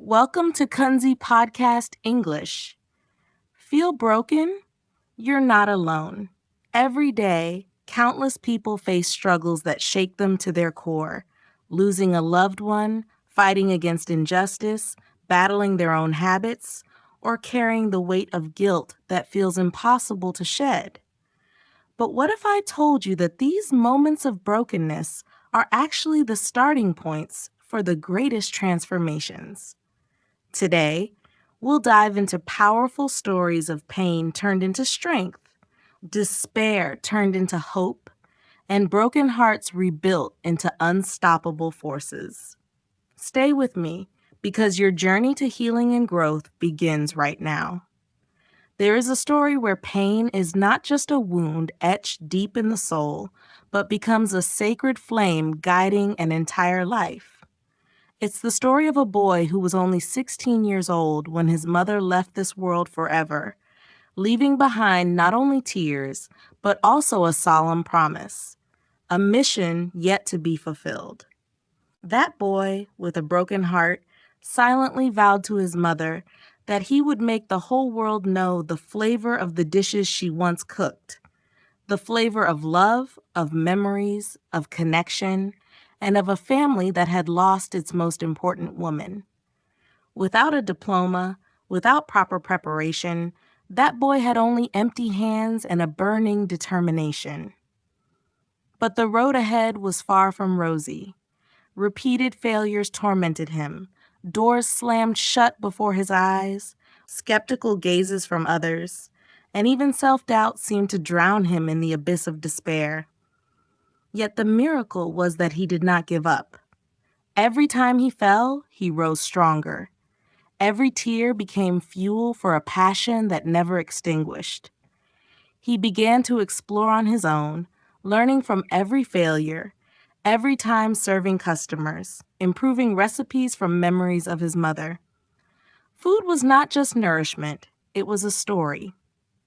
Welcome to Kunzy Podcast English. Feel broken? You're not alone. Every day, countless people face struggles that shake them to their core. Losing a loved one, fighting against injustice, battling their own habits, or carrying the weight of guilt that feels impossible to shed. But what if I told you that these moments of brokenness are actually the starting points for the greatest transformations? Today, we'll dive into powerful stories of pain turned into strength, despair turned into hope, and broken hearts rebuilt into unstoppable forces. Stay with me because your journey to healing and growth begins right now. There is a story where pain is not just a wound etched deep in the soul, but becomes a sacred flame guiding an entire life. It's the story of a boy who was only 16 years old when his mother left this world forever, leaving behind not only tears, but also a solemn promise, a mission yet to be fulfilled. That boy, with a broken heart, silently vowed to his mother that he would make the whole world know the flavor of the dishes she once cooked, the flavor of love, of memories, of connection, and of a family that had lost its most important woman. Without a diploma, without proper preparation, that boy had only empty hands and a burning determination. But the road ahead was far from rosy. Repeated failures tormented him. Doors slammed shut before his eyes, skeptical gazes from others, and even self-doubt seemed to drown him in the abyss of despair. Yet the miracle was that he did not give up. Every time he fell, he rose stronger. Every tear became fuel for a passion that never extinguished. He began to explore on his own, learning from every failure, every time serving customers, improving recipes from memories of his mother. Food was not just nourishment, it was a story,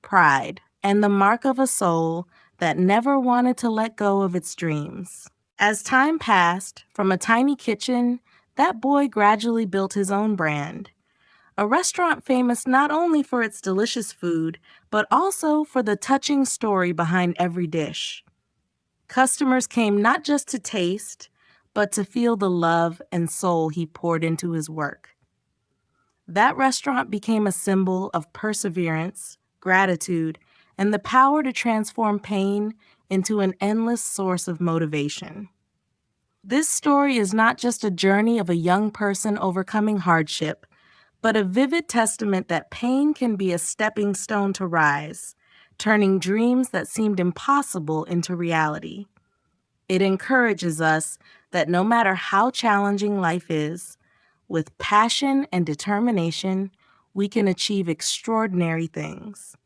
pride, and the mark of a soul that never wanted to let go of its dreams. As time passed, from a tiny kitchen, that boy gradually built his own brand. A restaurant famous not only for its delicious food, but also for the touching story behind every dish. Customers came not just to taste, but to feel the love and soul he poured into his work. That restaurant became a symbol of perseverance, gratitude, and the power to transform pain into an endless source of motivation. This story is not just a journey of a young person overcoming hardship, but a vivid testament that pain can be a stepping stone to rise, turning dreams that seemed impossible into reality. It encourages us that no matter how challenging life is, with passion and determination, we can achieve extraordinary things.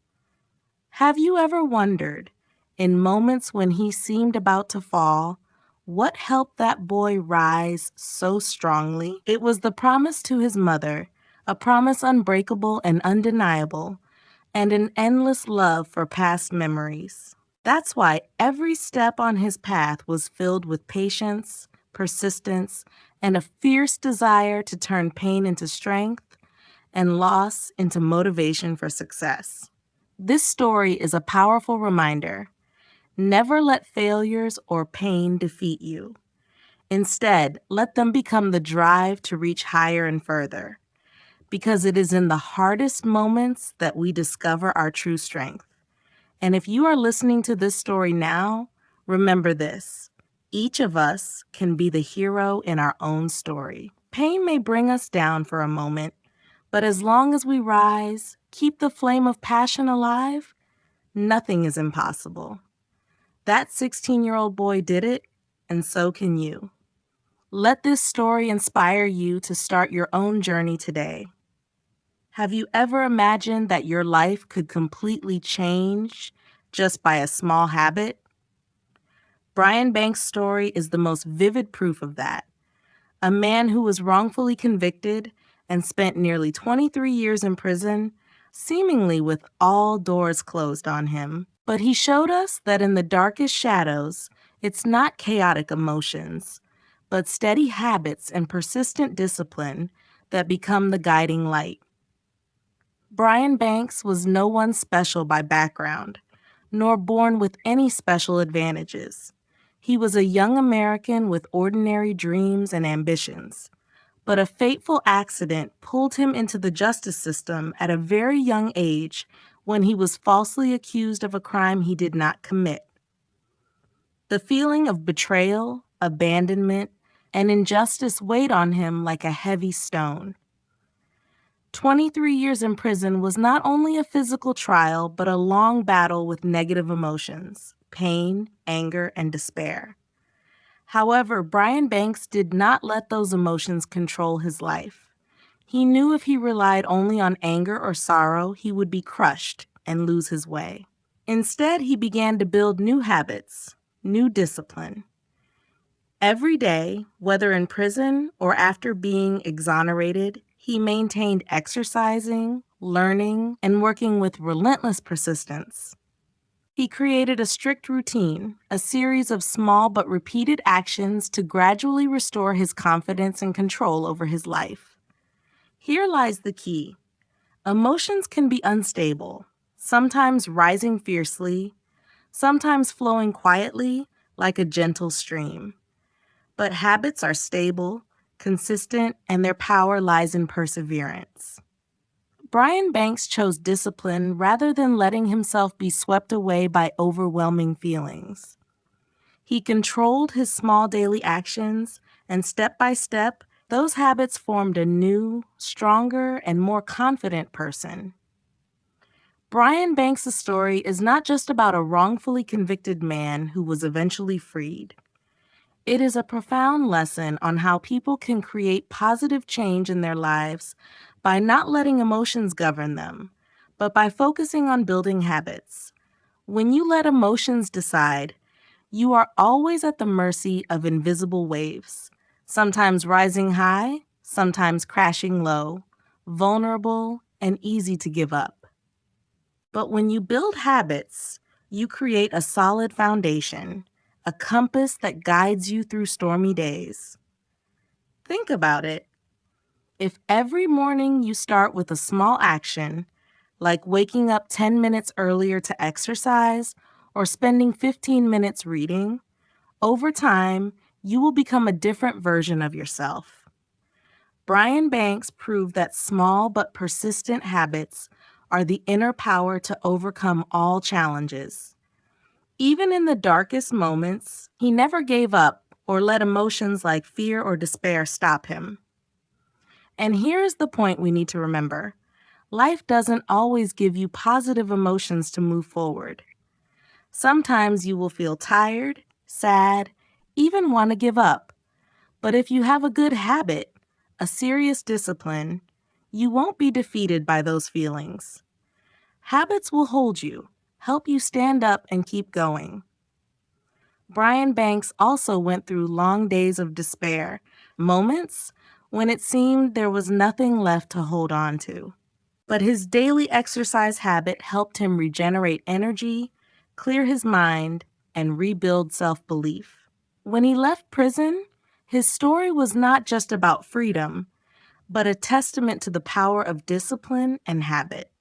Have you ever wondered, in moments when he seemed about to fall, what helped that boy rise so strongly? It was the promise to his mother, a promise unbreakable and undeniable, and an endless love for past memories. That's why every step on his path was filled with patience, persistence, and a fierce desire to turn pain into strength and loss into motivation for success. This story is a powerful reminder. Never let failures or pain defeat you. Instead, let them become the drive to reach higher and further, because it is in the hardest moments that we discover our true strength. And if you are listening to this story now, remember this: each of us can be the hero in our own story. Pain may bring us down for a moment, but as long as we rise, keep the flame of passion alive, nothing is impossible. That 16-year-old boy did it, and so can you. Let this story inspire you to start your own journey today. Have you ever imagined that your life could completely change just by a small habit? Brian Banks' story is the most vivid proof of that. A man who was wrongfully convicted and spent nearly 23 years in prison, seemingly with all doors closed on him. But he showed us that in the darkest shadows, it's not chaotic emotions, but steady habits and persistent discipline that become the guiding light. Brian Banks was no one special by background, nor born with any special advantages. He was a young American with ordinary dreams and ambitions. But a fateful accident pulled him into the justice system at a very young age when he was falsely accused of a crime he did not commit. The feeling of betrayal, abandonment, and injustice weighed on him like a heavy stone. 23 years in prison was not only a physical trial, but a long battle with negative emotions, pain, anger, and despair. However, Brian Banks did not let those emotions control his life. He knew if he relied only on anger or sorrow, he would be crushed and lose his way. Instead, he began to build new habits, new discipline. Every day, whether in prison or after being exonerated, he maintained exercising, learning, and working with relentless persistence. He created a strict routine, a series of small but repeated actions to gradually restore his confidence and control over his life. Here lies the key. Emotions can be unstable, sometimes rising fiercely, sometimes flowing quietly like a gentle stream. But habits are stable, consistent, and their power lies in perseverance. Brian Banks chose discipline rather than letting himself be swept away by overwhelming feelings. He controlled his small daily actions, and step by step, those habits formed a new, stronger, and more confident person. Brian Banks' story is not just about a wrongfully convicted man who was eventually freed. It is a profound lesson on how people can create positive change in their lives by not letting emotions govern them, but by focusing on building habits. When you let emotions decide, you are always at the mercy of invisible waves, sometimes rising high, sometimes crashing low, vulnerable, and easy to give up. But when you build habits, you create a solid foundation, a compass that guides you through stormy days. Think about it. If every morning you start with a small action, like waking up 10 minutes earlier to exercise or spending 15 minutes reading, over time, you will become a different version of yourself. Brian Banks proved that small but persistent habits are the inner power to overcome all challenges. Even in the darkest moments, he never gave up or let emotions like fear or despair stop him. And here's the point we need to remember. Life doesn't always give you positive emotions to move forward. Sometimes you will feel tired, sad, even want to give up. But if you have a good habit, a serious discipline, you won't be defeated by those feelings. Habits will hold you, help you stand up and keep going. Brian Banks also went through long days of despair, moments when it seemed there was nothing left to hold on to. But his daily exercise habit helped him regenerate energy, clear his mind, and rebuild self-belief. When he left prison, his story was not just about freedom, but a testament to the power of discipline and habit.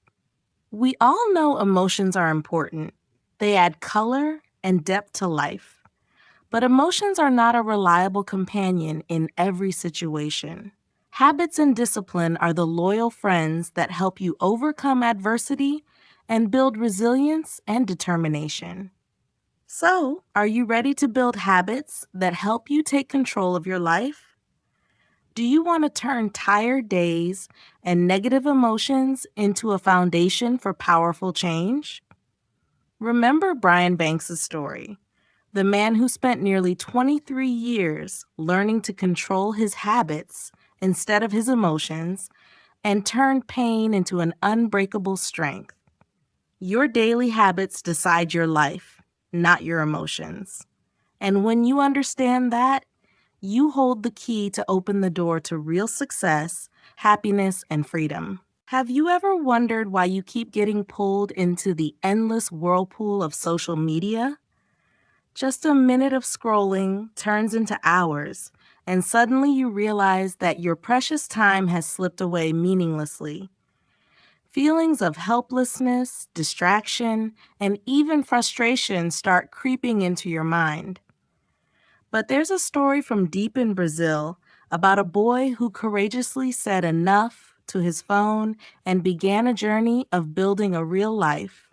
We all know emotions are important. They add color and depth to life. But emotions are not a reliable companion in every situation. Habits and discipline are the loyal friends that help you overcome adversity and build resilience and determination. So, are you ready to build habits that help you take control of your life? Do you want to turn tired days and negative emotions into a foundation for powerful change? Remember Brian Banks' story. The man who spent nearly 23 years learning to control his habits instead of his emotions and turned pain into an unbreakable strength. Your daily habits decide your life, not your emotions. And when you understand that, you hold the key to open the door to real success, happiness, and freedom. Have you ever wondered why you keep getting pulled into the endless whirlpool of social media? Just a minute of scrolling turns into hours, and suddenly you realize that your precious time has slipped away meaninglessly. Feelings of helplessness, distraction, and even frustration start creeping into your mind. But there's a story from deep in Brazil about a boy who courageously said enough to his phone and began a journey of building a real life.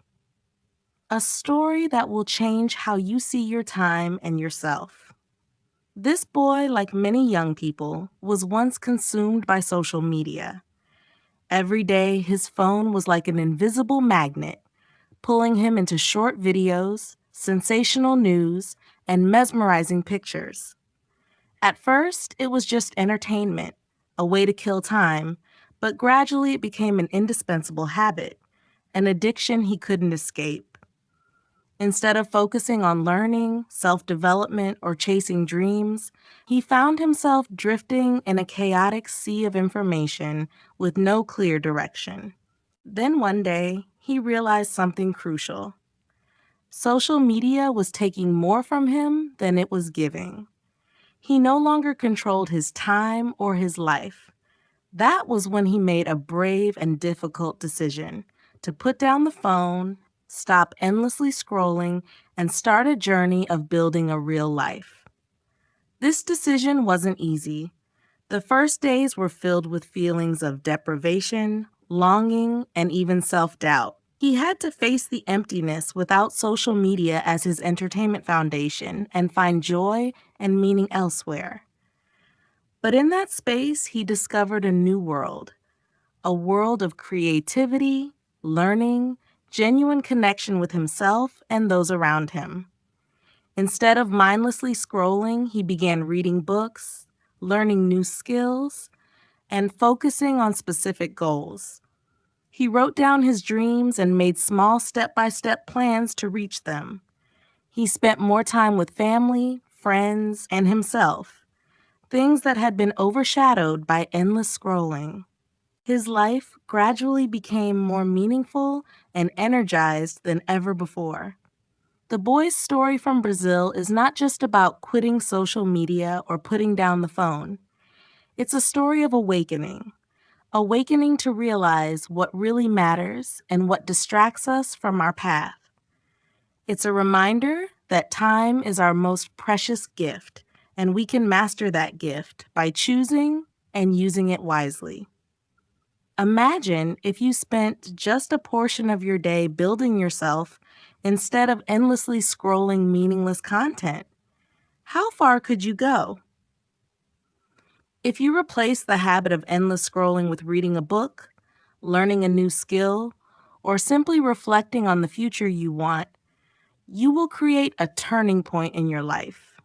A story that will change how you see your time and yourself. This boy, like many young people, was once consumed by social media. Every day, his phone was like an invisible magnet, pulling him into short videos, sensational news, and mesmerizing pictures. At first, it was just entertainment, a way to kill time, but gradually it became an indispensable habit, an addiction he couldn't escape. Instead of focusing on learning, self-development, or chasing dreams, he found himself drifting in a chaotic sea of information with no clear direction. Then one day, he realized something crucial. Social media was taking more from him than it was giving. He no longer controlled his time or his life. That was when he made a brave and difficult decision to put down the phone, stop endlessly scrolling, and start a journey of building a real life. This decision wasn't easy. The first days were filled with feelings of deprivation, longing, and even self-doubt. He had to face the emptiness without social media as his entertainment foundation and find joy and meaning elsewhere. But in that space, he discovered a new world, a world of creativity, learning, genuine connection with himself and those around him. Instead of mindlessly scrolling, he began reading books, learning new skills, and focusing on specific goals. He wrote down his dreams and made small step-by-step plans to reach them. He spent more time with family, friends, and himself, things that had been overshadowed by endless scrolling. His life gradually became more meaningful and energized than ever before. The boy's story from Brazil is not just about quitting social media or putting down the phone. It's a story of awakening to realize what really matters and what distracts us from our path. It's a reminder that time is our most precious gift, and we can master that gift by choosing and using it wisely. Imagine if you spent just a portion of your day building yourself instead of endlessly scrolling meaningless content. How far could you go? If you replace the habit of endless scrolling with reading a book, learning a new skill, or simply reflecting on the future you want, you will create a turning point in your life.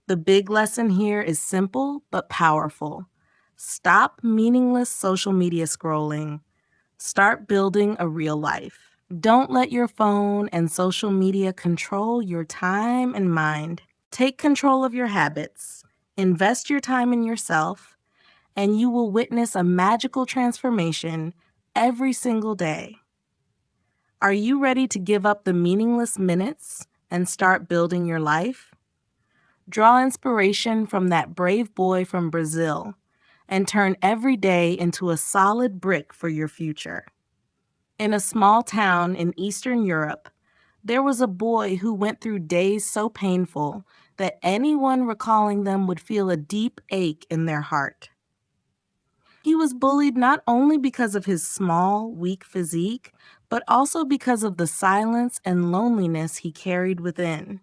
The big lesson here is simple but powerful. Stop meaningless social media scrolling. Start building a real life. Don't let your phone and social media control your time and mind. Take control of your habits. Invest your time in yourself, and you will witness a magical transformation every single day. Are you ready to give up the meaningless minutes and start building your life? Draw inspiration from that brave boy from Brazil and turn every day into a solid brick for your future. In a small town in Eastern Europe, there was a boy who went through days so painful that anyone recalling them would feel a deep ache in their heart. He was bullied not only because of his small, weak physique, but also because of the silence and loneliness he carried within.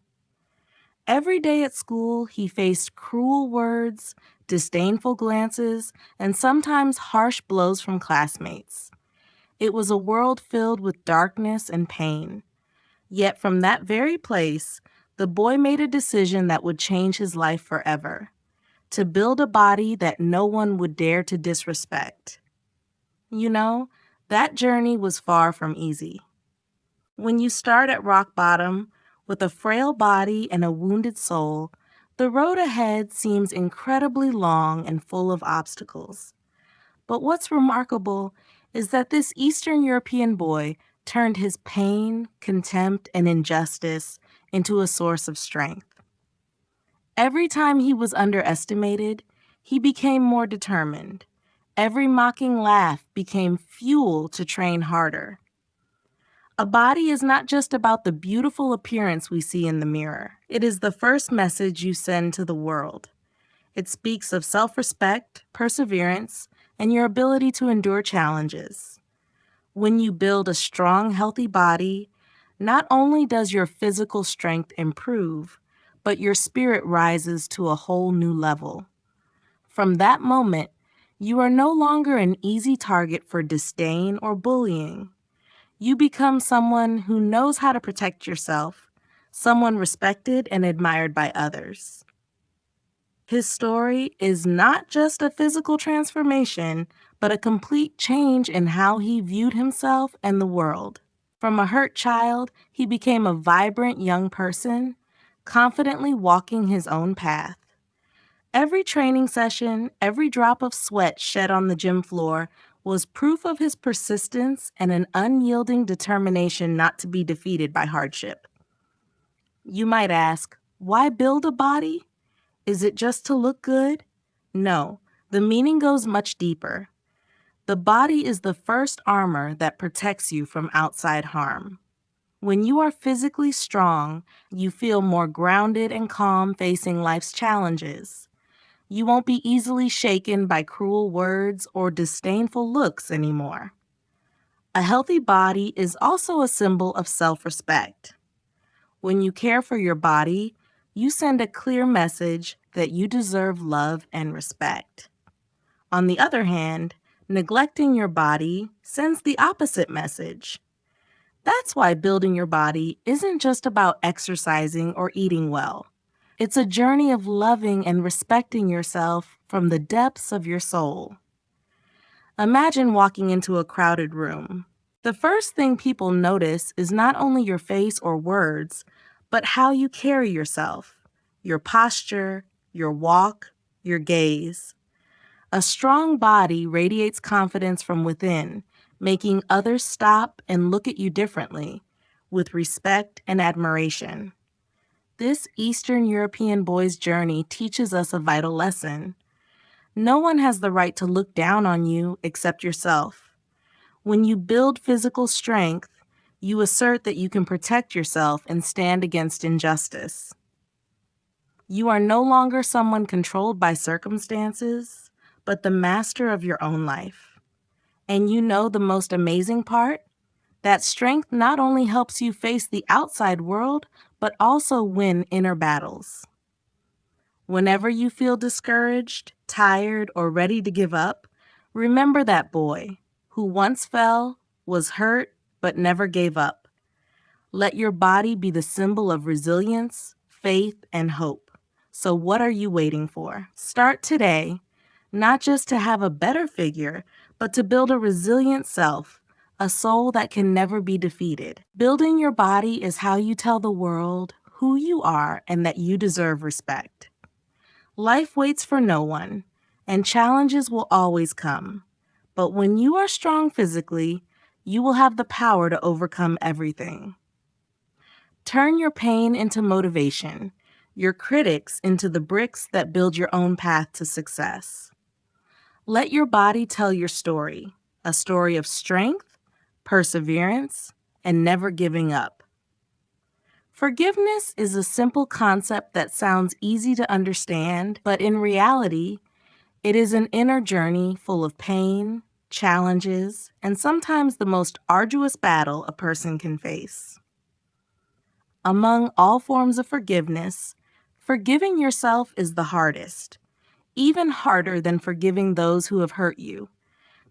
Every day at school, he faced cruel words, disdainful glances, and sometimes harsh blows from classmates. It was a world filled with darkness and pain. Yet from that very place, the boy made a decision that would change his life forever: to build a body that no one would dare to disrespect. You know, that journey was far from easy. When you start at rock bottom, with a frail body and a wounded soul, the road ahead seems incredibly long and full of obstacles. But what's remarkable is that this Eastern European boy turned his pain, contempt, and injustice into a source of strength. Every time he was underestimated, he became more determined. Every mocking laugh became fuel to train harder. A body is not just about the beautiful appearance we see in the mirror. It is the first message you send to the world. It speaks of self-respect, perseverance, and your ability to endure challenges. When you build a strong, healthy body, not only does your physical strength improve, but your spirit rises to a whole new level. From that moment, you are no longer an easy target for disdain or bullying. You become someone who knows how to protect yourself, someone respected and admired by others. His story is not just a physical transformation, but a complete change in how he viewed himself and the world. From a hurt child, he became a vibrant young person, confidently walking his own path. Every training session, every drop of sweat shed on the gym floor was proof of his persistence and an unyielding determination not to be defeated by hardship. You might ask, why build a body? Is it just to look good? No, the meaning goes much deeper. The body is the first armor that protects you from outside harm. When you are physically strong, you feel more grounded and calm facing life's challenges. You won't be easily shaken by cruel words or disdainful looks anymore. A healthy body is also a symbol of self-respect. When you care for your body, you send a clear message that you deserve love and respect. On the other hand, neglecting your body sends the opposite message. That's why building your body isn't just about exercising or eating well. It's a journey of loving and respecting yourself from the depths of your soul. Imagine walking into a crowded room. The first thing people notice is not only your face or words, but how you carry yourself, your posture, your walk, your gaze. A strong body radiates confidence from within, making others stop and look at you differently, with respect and admiration. This Eastern European boy's journey teaches us a vital lesson. No one has the right to look down on you except yourself. When you build physical strength, you assert that you can protect yourself and stand against injustice. You are no longer someone controlled by circumstances, but the master of your own life. And you know the most amazing part? That strength not only helps you face the outside world, but also win inner battles. Whenever you feel discouraged, tired, or ready to give up, remember that boy who once fell, was hurt, but never gave up. Let your body be the symbol of resilience, faith, and hope. So what are you waiting for? Start today, not just to have a better figure, but to build a resilient self, a soul that can never be defeated. Building your body is how you tell the world who you are and that you deserve respect. Life waits for no one, and challenges will always come. But when you are strong physically, you will have the power to overcome everything. Turn your pain into motivation, your critics into the bricks that build your own path to success. Let your body tell your story, a story of strength, perseverance, and never giving up. Forgiveness is a simple concept that sounds easy to understand, but in reality, it is an inner journey full of pain, challenges, and sometimes the most arduous battle a person can face. Among all forms of forgiveness, forgiving yourself is the hardest, even harder than forgiving those who have hurt you.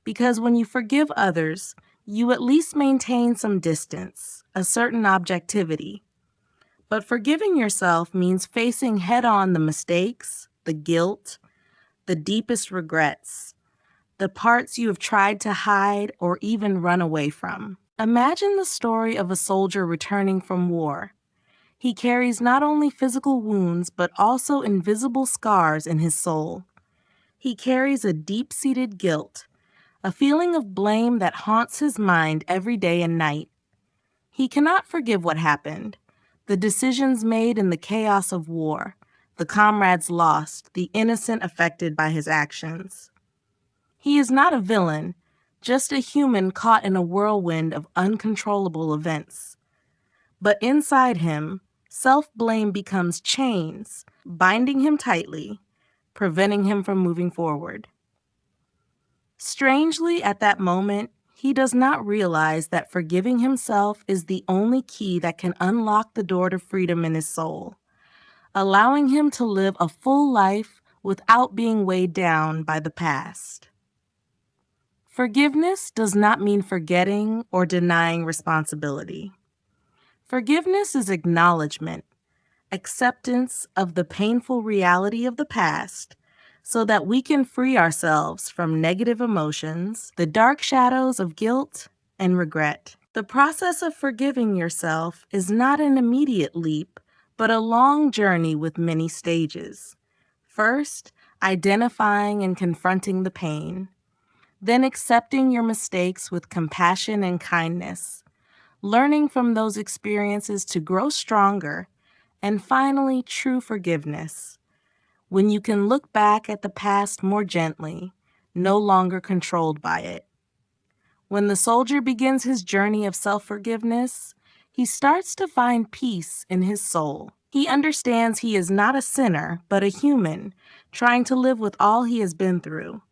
Because when you forgive others, you at least maintain some distance, a certain objectivity. But forgiving yourself means facing head-on the mistakes, the guilt, the deepest regrets, the parts you have tried to hide or even run away from. Imagine the story of a soldier returning from war. He carries not only physical wounds, but also invisible scars in his soul. He carries a deep-seated guilt, a feeling of blame that haunts his mind every day and night. He cannot forgive what happened, the decisions made in the chaos of war, the comrades lost, the innocent affected by his actions. He is not a villain, just a human caught in a whirlwind of uncontrollable events. But inside him, self-blame becomes chains, binding him tightly, preventing him from moving forward. Strangely, at that moment, he does not realize that forgiving himself is the only key that can unlock the door to freedom in his soul, allowing him to live a full life without being weighed down by the past. Forgiveness does not mean forgetting or denying responsibility. Forgiveness is acknowledgement, acceptance of the painful reality of the past, so that we can free ourselves from negative emotions, the dark shadows of guilt and regret. The process of forgiving yourself is not an immediate leap, but a long journey with many stages. First, identifying and confronting the pain, then accepting your mistakes with compassion and kindness, learning from those experiences to grow stronger, and finally, true forgiveness, when you can look back at the past more gently, no longer controlled by it. When the soldier begins his journey of self-forgiveness, he starts to find peace in his soul. He understands he is not a sinner, but a human, trying to live with all he has been through.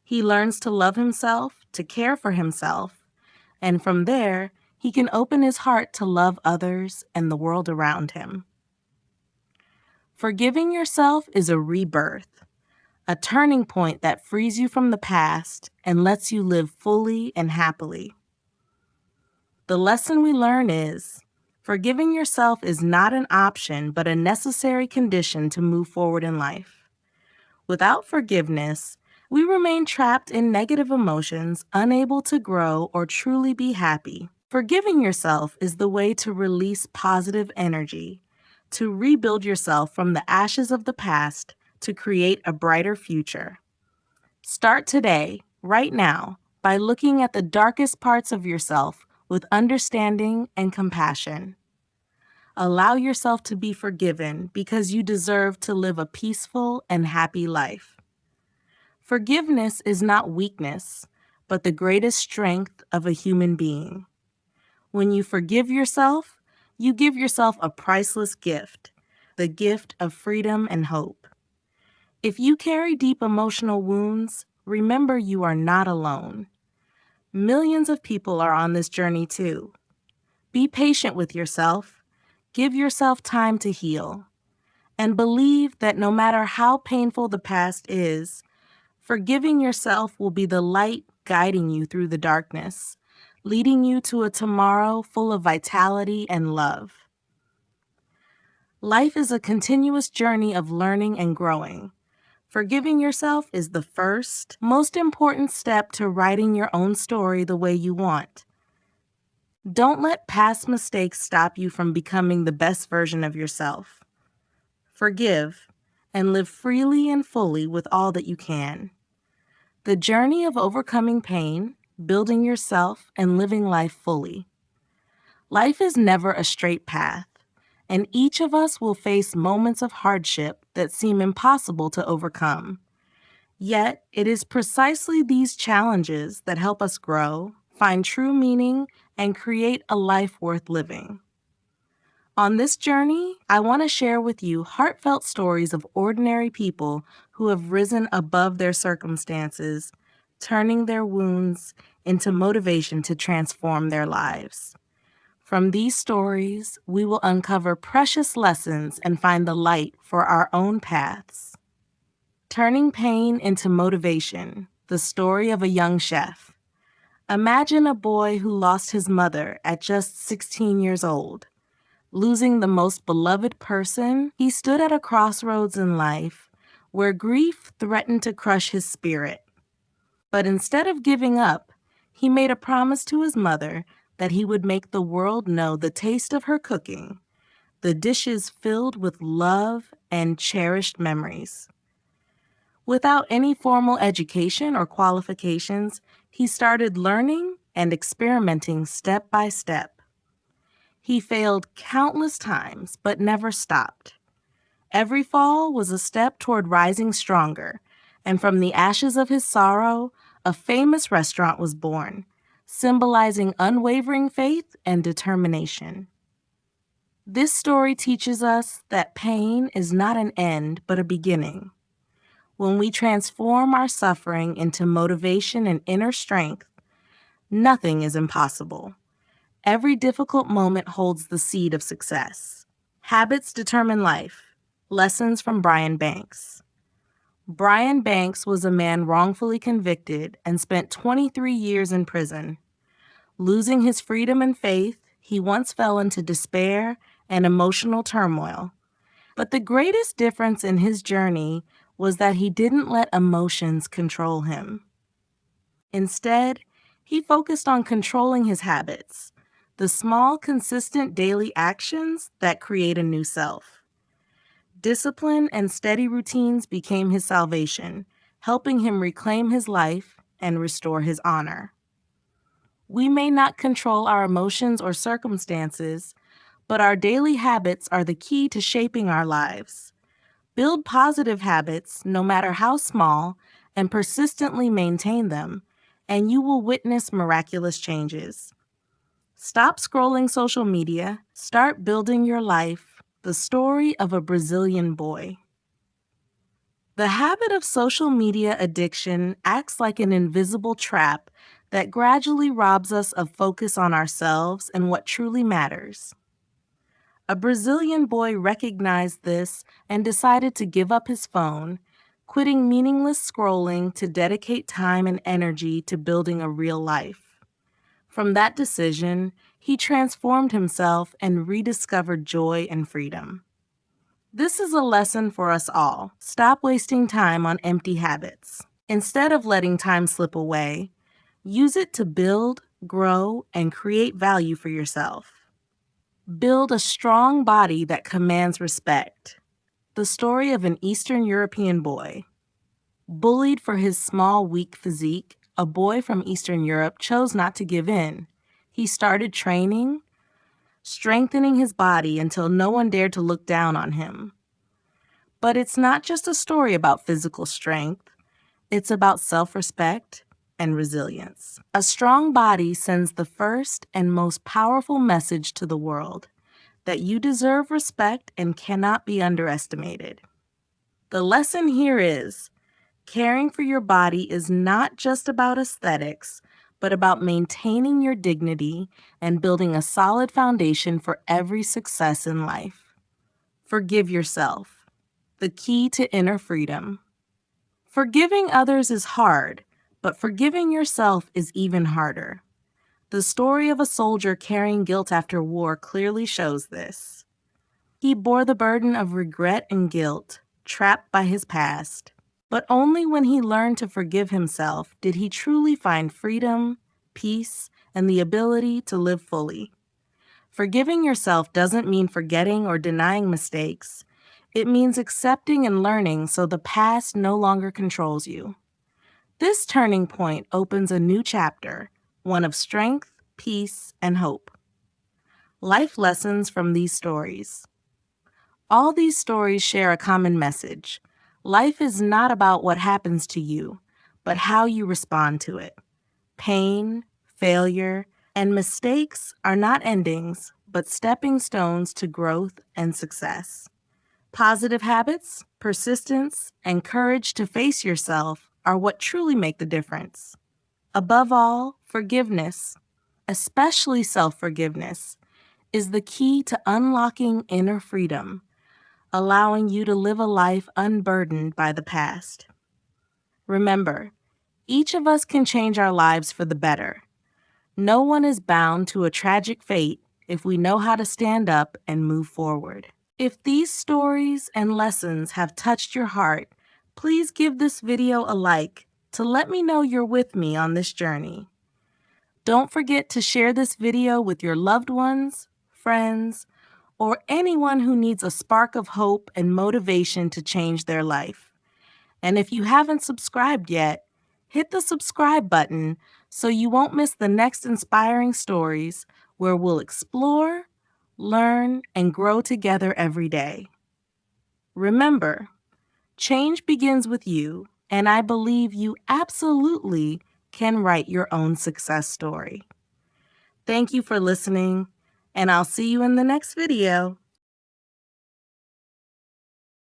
He learns to love himself, to care for himself, and from there, he can open his heart to love others and the world around him. Forgiving yourself is a rebirth, a turning point that frees you from the past and lets you live fully and happily. The lesson we learn is, forgiving yourself is not an option but a necessary condition to move forward in life. Without forgiveness, we remain trapped in negative emotions, unable to grow or truly be happy. Forgiving yourself is the way to release positive energy, to rebuild yourself from the ashes of the past to create a brighter future. Start today, right now, by looking at the darkest parts of yourself with understanding and compassion. Allow yourself to be forgiven because you deserve to live a peaceful and happy life. Forgiveness is not weakness, but the greatest strength of a human being. When you forgive yourself, you give yourself a priceless gift, the gift of freedom and hope. If you carry deep emotional wounds, remember you are not alone. Millions of people are on this journey too. Be patient with yourself, give yourself time to heal, and believe that no matter how painful the past is, forgiving yourself will be the light guiding you through the darkness, leading you to a tomorrow full of vitality and love. Life is a continuous journey of learning and growing. Forgiving yourself is the first, most important step to writing your own story the way you want. Don't let past mistakes stop you from becoming the best version of yourself. Forgive and live freely and fully with all that you can. The journey of overcoming pain, building yourself, and living life fully. Life is never a straight path, and each of us will face moments of hardship that seem impossible to overcome. Yet, it is precisely these challenges that help us grow, find true meaning, and create a life worth living. On this journey, I want to share with you heartfelt stories of ordinary people who have risen above their circumstances, turning their wounds into motivation to transform their lives. From these stories, we will uncover precious lessons and find the light for our own paths. Turning pain into motivation, the story of a young chef. Imagine a boy who lost his mother at just 16 years old. Losing the most beloved person, he stood at a crossroads in life where grief threatened to crush his spirit. But instead of giving up, he made a promise to his mother that he would make the world know the taste of her cooking, the dishes filled with love and cherished memories. Without any formal education or qualifications, he started learning and experimenting step by step. He failed countless times, but never stopped. Every fall was a step toward rising stronger, and from the ashes of his sorrow, a famous restaurant was born, symbolizing unwavering faith and determination. This story teaches us that pain is not an end but a beginning. When we transform our suffering into motivation and inner strength, nothing is impossible. Every difficult moment holds the seed of success. Habits determine life. Lessons from Brian Banks. Brian Banks was a man wrongfully convicted and spent 23 years in prison. Losing his freedom and faith, he once fell into despair and emotional turmoil. But the greatest difference in his journey was that he didn't let emotions control him. Instead, he focused on controlling his habits, the small, consistent daily actions that create a new self. Discipline and steady routines became his salvation, helping him reclaim his life and restore his honor. We may not control our emotions or circumstances, but our daily habits are the key to shaping our lives. Build positive habits, no matter how small, and persistently maintain them, and you will witness miraculous changes. Stop scrolling social media, start building your life. The story of a Brazilian boy. The habit of social media addiction acts like an invisible trap that gradually robs us of focus on ourselves and what truly matters. A Brazilian boy recognized this and decided to give up his phone, quitting meaningless scrolling to dedicate time and energy to building a real life. From that decision, he transformed himself and rediscovered joy and freedom. This is a lesson for us all. Stop wasting time on empty habits. Instead of letting time slip away, use it to build, grow, and create value for yourself. Build a strong body that commands respect. The story of an Eastern European boy. Bullied for his small, weak physique, a boy from Eastern Europe chose not to give in. He started training, strengthening his body until no one dared to look down on him. But it's not just a story about physical strength. It's about self-respect and resilience. A strong body sends the first and most powerful message to the world, that you deserve respect and cannot be underestimated. The lesson here is, caring for your body is not just about aesthetics, but about maintaining your dignity and building a solid foundation for every success in life. Forgive yourself. The key to inner freedom. Forgiving others is hard, but forgiving yourself is even harder. The story of a soldier carrying guilt after war clearly shows this. He bore the burden of regret and guilt, trapped by his past. But only when he learned to forgive himself did he truly find freedom, peace, and the ability to live fully. Forgiving yourself doesn't mean forgetting or denying mistakes. It means accepting and learning so the past no longer controls you. This turning point opens a new chapter, one of strength, peace, and hope. Life lessons from these stories. All these stories share a common message. Life is not about what happens to you, but how you respond to it. Pain, failure, and mistakes are not endings, but stepping stones to growth and success. Positive habits, persistence, and courage to face yourself are what truly make the difference. Above all, forgiveness, especially self-forgiveness, is the key to unlocking inner freedom, allowing you to live a life unburdened by the past. Remember, each of us can change our lives for the better. No one is bound to a tragic fate if we know how to stand up and move forward. If these stories and lessons have touched your heart, please give this video a like to let me know you're with me on this journey. Don't forget to share this video with your loved ones, friends, or anyone who needs a spark of hope and motivation to change their life. And if you haven't subscribed yet, hit the subscribe button so you won't miss the next inspiring stories where we'll explore, learn, and grow together every day. Remember, change begins with you, and I believe you absolutely can write your own success story. Thank you for listening, and I'll see you in the next video.